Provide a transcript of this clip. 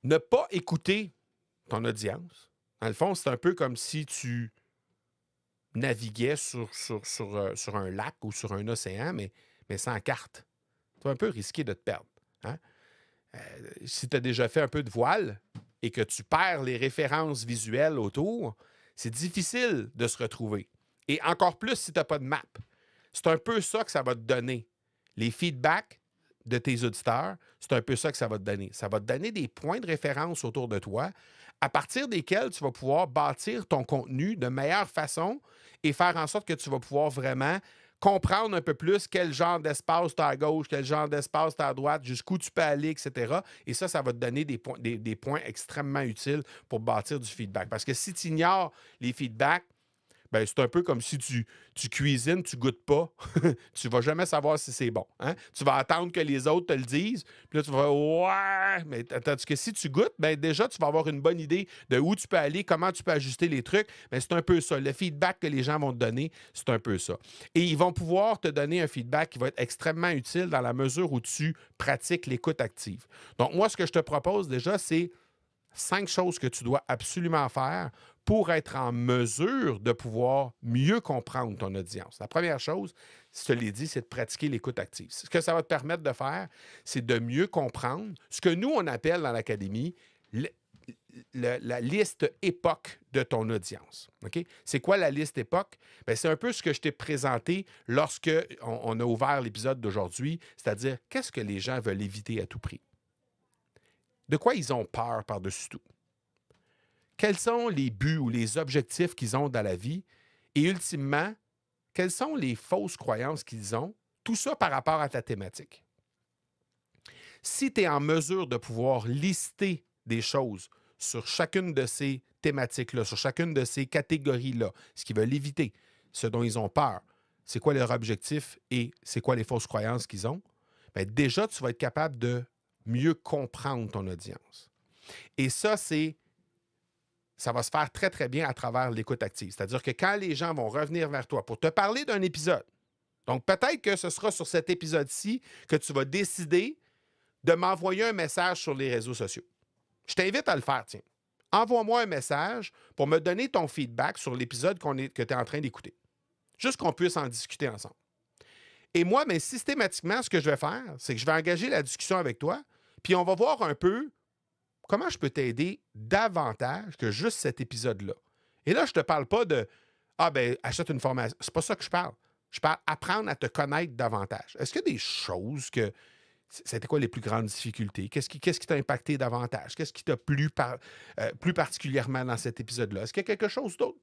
Ne pas écouter ton audience, dans le fond, c'est un peu comme si tu naviguais sur un lac ou sur un océan, mais sans carte. Tu vas un peu risquer de te perdre. Hein? Si tu as déjà fait un peu de voile et que tu perds les références visuelles autour, c'est difficile de se retrouver. Et encore plus si tu n'as pas de map. C'est un peu ça que ça va te donner. Les feedbacks de tes auditeurs, c'est un peu ça que ça va te donner. Ça va te donner des points de référence autour de toi à partir desquels tu vas pouvoir bâtir ton contenu de meilleure façon et faire en sorte que tu vas pouvoir vraiment comprendre un peu plus quel genre d'espace tu as à gauche, quel genre d'espace tu as à droite, jusqu'où tu peux aller, etc. Et ça va te donner des points extrêmement utiles pour bâtir du feedback. Parce que si tu ignores les feedbacks, ben, c'est un peu comme si tu cuisines, tu goûtes pas. Tu vas jamais savoir si c'est bon. Hein? Tu vas attendre que les autres te le disent. Puis là, tu vas ouais. Mais tandis que si tu goûtes, ben déjà, tu vas avoir une bonne idée de où tu peux aller, comment tu peux ajuster les trucs. Mais c'est un peu ça. Le feedback que les gens vont te donner, c'est un peu ça. Et ils vont pouvoir te donner un feedback qui va être extrêmement utile dans la mesure où tu pratiques l'écoute active. Donc, moi, ce que je te propose déjà, c'est 5 choses que tu dois absolument faire pour être en mesure de pouvoir mieux comprendre ton audience. La première chose, je te l'ai dit, c'est de pratiquer l'écoute active. Ce que ça va te permettre de faire, c'est de mieux comprendre ce que nous, on appelle dans l'académie la liste époque de ton audience. OK? C'est quoi la liste époque? Bien, c'est un peu ce que je t'ai présenté lorsque on a ouvert l'épisode d'aujourd'hui, c'est-à-dire qu'est-ce que les gens veulent éviter à tout prix? De quoi ils ont peur par-dessus tout? Quels sont les buts ou les objectifs qu'ils ont dans la vie? Et ultimement, quelles sont les fausses croyances qu'ils ont? Tout ça par rapport à ta thématique. Si tu es en mesure de pouvoir lister des choses sur chacune de ces thématiques-là, sur chacune de ces catégories-là, ce qu'ils veulent éviter, ce dont ils ont peur, c'est quoi leur objectif et c'est quoi les fausses croyances qu'ils ont, bien, déjà, tu vas être capable de mieux comprendre ton audience. Et ça va se faire très, très bien à travers l'écoute active. C'est-à-dire que quand les gens vont revenir vers toi pour te parler d'un épisode, donc peut-être que ce sera sur cet épisode-ci que tu vas décider de m'envoyer un message sur les réseaux sociaux. Je t'invite à le faire, tiens. Envoie-moi un message pour me donner ton feedback sur l'épisode que tu es en train d'écouter. Juste qu'on puisse en discuter ensemble. Et moi, mais systématiquement, ce que je vais faire, c'est que je vais engager la discussion avec toi, puis on va voir un peu comment je peux t'aider davantage que juste cet épisode-là. Et là, je ne te parle pas de ah ben, achète une formation. C'est pas ça que je parle. Je parle apprendre à te connaître davantage. Est-ce qu'il y a des choses que. C'était quoi les plus grandes difficultés? Qu'est-ce qui t'a impacté davantage? Qu'est-ce qui t'a plu plus particulièrement dans cet épisode-là? Est-ce qu'il y a quelque chose d'autre